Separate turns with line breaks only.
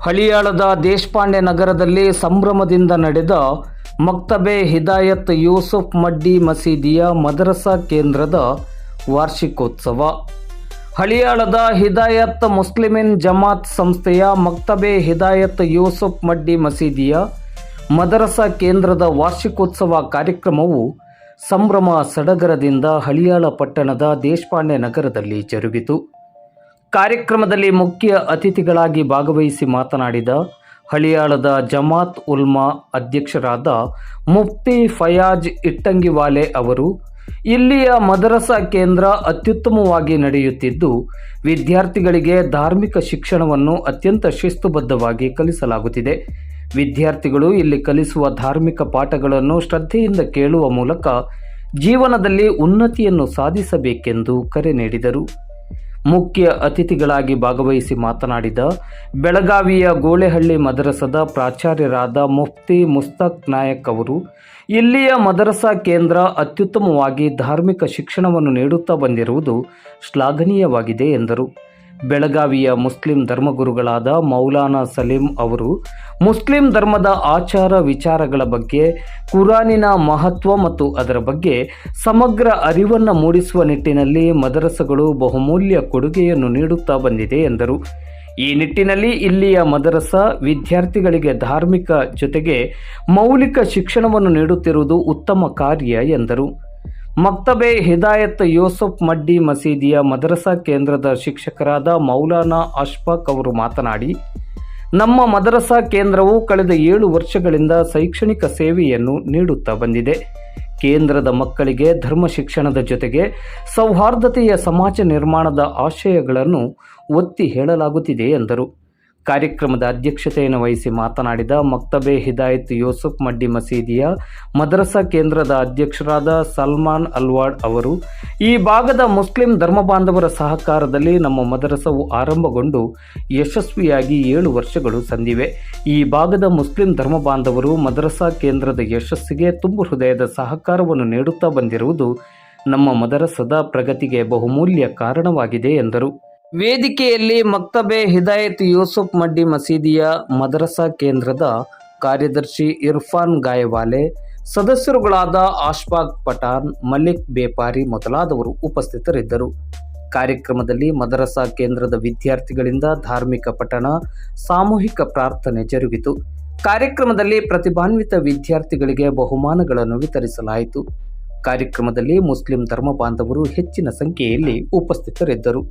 ಹಳಿಯಾಳದ ದೇಶಪಾಂಡೆ ನಗರದಲ್ಲಿ ಸಂಭ್ರಮದಿಂದ ನಡೆದ ಮಕ್ತಬೆ ಹಿದಾಯತ್ ಯೂಸುಫ್ ಮಡ್ಡಿ ಮಸೀದಿಯ ಮದರಸಾ ಕೇಂದ್ರದ ವಾರ್ಷಿಕೋತ್ಸವ. ಹಳಿಯಾಳದ ಹಿದಾಯತ್ ಮುಸ್ಲಿಮಿನ್ ಜಮಾತ್ ಸಂಸ್ಥೆಯ ಮಕ್ತಬೆ ಹಿದಾಯತ್ ಯೂಸುಫ್ ಮಡ್ಡಿ ಮಸೀದಿಯ ಮದರಸಾ ಕೇಂದ್ರದ ವಾರ್ಷಿಕೋತ್ಸವ ಕಾರ್ಯಕ್ರಮವು ಸಂಭ್ರಮ ಸಡಗರದಿಂದ ಹಳಿಯಾಳ ಪಟ್ಟಣದ ದೇಶಪಾಂಡೆ ನಗರದಲ್ಲಿ ಜರುಗಿತು. ಕಾರ್ಯಕ್ರಮದಲ್ಲಿ ಮುಖ್ಯ ಅತಿಥಿಗಳಾಗಿ ಭಾಗವಹಿಸಿ ಮಾತನಾಡಿದ ಹಳಿಯಾಳದ ಜಮಾತ್ ಉಲ್ಮಾ ಅಧ್ಯಕ್ಷರಾದ ಮುಫ್ತಿ ಫಯಾಜ್ ಇಟ್ಟಂಗಿವಾಲೆ ಅವರು, ಇಲ್ಲಿಯ ಮದರಸಾ ಕೇಂದ್ರ ಅತ್ಯುತ್ತಮವಾಗಿ ನಡೆಯುತ್ತಿದ್ದು, ವಿದ್ಯಾರ್ಥಿಗಳಿಗೆ ಧಾರ್ಮಿಕ ಶಿಕ್ಷಣವನ್ನು ಅತ್ಯಂತ ಶಿಸ್ತುಬದ್ಧವಾಗಿ ಕಲಿಸಲಾಗುತ್ತಿದೆ. ವಿದ್ಯಾರ್ಥಿಗಳು ಇಲ್ಲಿ ಕಲಿಸುವ ಧಾರ್ಮಿಕ ಪಾಠಗಳನ್ನು ಶ್ರದ್ಧೆಯಿಂದ ಕೇಳುವ ಮೂಲಕ ಜೀವನದಲ್ಲಿ ಉನ್ನತಿಯನ್ನು ಸಾಧಿಸಬೇಕೆಂದು ಕರೆ ನೀಡಿದರು. ಮುಖ್ಯ ಅತಿಥಿಗಳಾಗಿ ಭಾಗವಹಿಸಿ ಮಾತನಾಡಿದ ಬೆಳಗಾವಿಯ ಗೋಳೆಹಳ್ಳಿ ಮದರಸದ ಪ್ರಾಚಾರ್ಯರಾದ ಮುಫ್ತಿ ಮುಸ್ತಕ್ ನಾಯಕ್ ಅವರು, ಇಲ್ಲಿಯ ಮದರಸಾ ಕೇಂದ್ರ ಅತ್ಯುತ್ತಮವಾಗಿ ಧಾರ್ಮಿಕ ಶಿಕ್ಷಣವನ್ನು ನೀಡುತ್ತಾ ಬಂದಿರುವುದು ಶ್ಲಾಘನೀಯವಾಗಿದೆ ಎಂದರು. ಬೆಳಗಾವಿಯ ಮುಸ್ಲಿಂ ಧರ್ಮಗುರುಗಳಾದ ಮೌಲಾನಾ ಸಲೀಂ ಅವರು ಮುಸ್ಲಿಂ ಧರ್ಮದ ಆಚಾರ ವಿಚಾರಗಳ ಬಗ್ಗೆ, ಕುರಾನಿನ ಮಹತ್ವ ಮತ್ತು ಅದರ ಬಗ್ಗೆ ಸಮಗ್ರ ಅರಿವನ್ನು ಮೂಡಿಸುವ ನಿಟ್ಟಿನಲ್ಲಿ ಮದರಸಗಳು ಬಹುಮೂಲ್ಯ ಕೊಡುಗೆಯನ್ನು ನೀಡುತ್ತಾ ಬಂದಿದೆ ಎಂದರು. ಈ ನಿಟ್ಟಿನಲ್ಲಿ ಇಲ್ಲಿಯ ಮದರಸಾ ವಿದ್ಯಾರ್ಥಿಗಳಿಗೆ ಧಾರ್ಮಿಕ ಜೊತೆಗೆ ಮೌಲಿಕ ಶಿಕ್ಷಣವನ್ನು ನೀಡುತ್ತಿರುವುದು ಉತ್ತಮ ಕಾರ್ಯ ಎಂದರು. ಮಕ್ತಬೆ ಹಿದಾಯತ್ ಯೂಸುಫ್ ಮಡ್ಡಿ ಮಸೀದಿಯ ಮದರಸಾ ಕೇಂದ್ರದ ಶಿಕ್ಷಕರಾದ ಮೌಲಾನಾ ಅಶ್ಫಾಕ್ ಅವರು ಮಾತನಾಡಿ, ನಮ್ಮ ಮದರಸಾ ಕೇಂದ್ರವು ಕಳೆದ 7 ವರ್ಷಗಳಿಂದ ಶೈಕ್ಷಣಿಕ ಸೇವೆಯನ್ನು ನೀಡುತ್ತಾ ಬಂದಿದೆ. ಕೇಂದ್ರದ ಮಕ್ಕಳಿಗೆ ಧರ್ಮ ಶಿಕ್ಷಣದ ಜೊತೆಗೆ ಸೌಹಾರ್ದತೆಯ ಸಮಾಜ ನಿರ್ಮಾಣದ ಆಶಯಗಳನ್ನು ಒತ್ತಿ ಹೇಳಲಾಗುತ್ತಿದೆ ಎಂದರು. ಕಾರ್ಯಕ್ರಮದ ಅಧ್ಯಕ್ಷತೆಯನ್ನು ವಹಿಸಿ ಮಾತನಾಡಿದ ಮಕ್ತಬೆ ಹಿದಾಯತ್ ಯೂಸುಫ್ ಮಡ್ಡಿ ಮಸೀದಿಯ ಮದರಸಾ ಕೇಂದ್ರದ ಅಧ್ಯಕ್ಷರಾದ ಸಲ್ಮಾನ್ ಅಲ್ವಾಡ್ ಅವರು, ಈ ಭಾಗದ ಮುಸ್ಲಿಂ ಧರ್ಮ ಬಾಂಧವರ ಸಹಕಾರದಲ್ಲಿ ನಮ್ಮ ಮದರಸವು ಆರಂಭಗೊಂಡು ಯಶಸ್ವಿಯಾಗಿ 7 ವರ್ಷಗಳು ಸಂದಿವೆ. ಈ ಭಾಗದ ಮುಸ್ಲಿಂ ಧರ್ಮ ಬಾಂಧವರು ಮದರಸಾ ಕೇಂದ್ರದ ಯಶಸ್ಸಿಗೆ ತುಂಬು ಹೃದಯದ ಸಹಕಾರವನ್ನು ನೀಡುತ್ತಾ ಬಂದಿರುವುದು ನಮ್ಮ ಮದರಸದ ಪ್ರಗತಿಗೆ ಬಹುಮೂಲ್ಯ ಕಾರಣವಾಗಿದೆ ಎಂದರು. ವೇದಿಕೆಯಲ್ಲಿ ಮಕ್ತಬೆ ಹಿದಾಯತ್ ಯೂಸುಫ್ ಮಡ್ಡಿ ಮಸೀದಿಯ ಮದರಸಾ ಕೇಂದ್ರದ ಕಾರ್ಯದರ್ಶಿ ಇರ್ಫಾನ್ ಗಾಯವಾಲೆ, ಸದಸ್ಯರುಗಳಾದ ಅಶ್ಫಾಕ್ ಪಠಾಣ್, ಮಲಿಕ್ ಬೇಪಾರಿ ಮೊದಲಾದವರು ಉಪಸ್ಥಿತರಿದ್ದರು. ಕಾರ್ಯಕ್ರಮದಲ್ಲಿ ಮದರಸಾ ಕೇಂದ್ರದ ವಿದ್ಯಾರ್ಥಿಗಳಿಂದ ಧಾರ್ಮಿಕ ಪಠಣ, ಸಾಮೂಹಿಕ ಪ್ರಾರ್ಥನೆ ಜರುಗಿತು. ಕಾರ್ಯಕ್ರಮದಲ್ಲಿ ಪ್ರತಿಭಾನ್ವಿತ ವಿದ್ಯಾರ್ಥಿಗಳಿಗೆ ಬಹುಮಾನಗಳನ್ನು ವಿತರಿಸಲಾಯಿತು. ಕಾರ್ಯಕ್ರಮದಲ್ಲಿ ಮುಸ್ಲಿಂ ಧರ್ಮ ಬಾಂಧವರು ಹೆಚ್ಚಿನ ಸಂಖ್ಯೆಯಲ್ಲಿ ಉಪಸ್ಥಿತರಿದ್ದರು.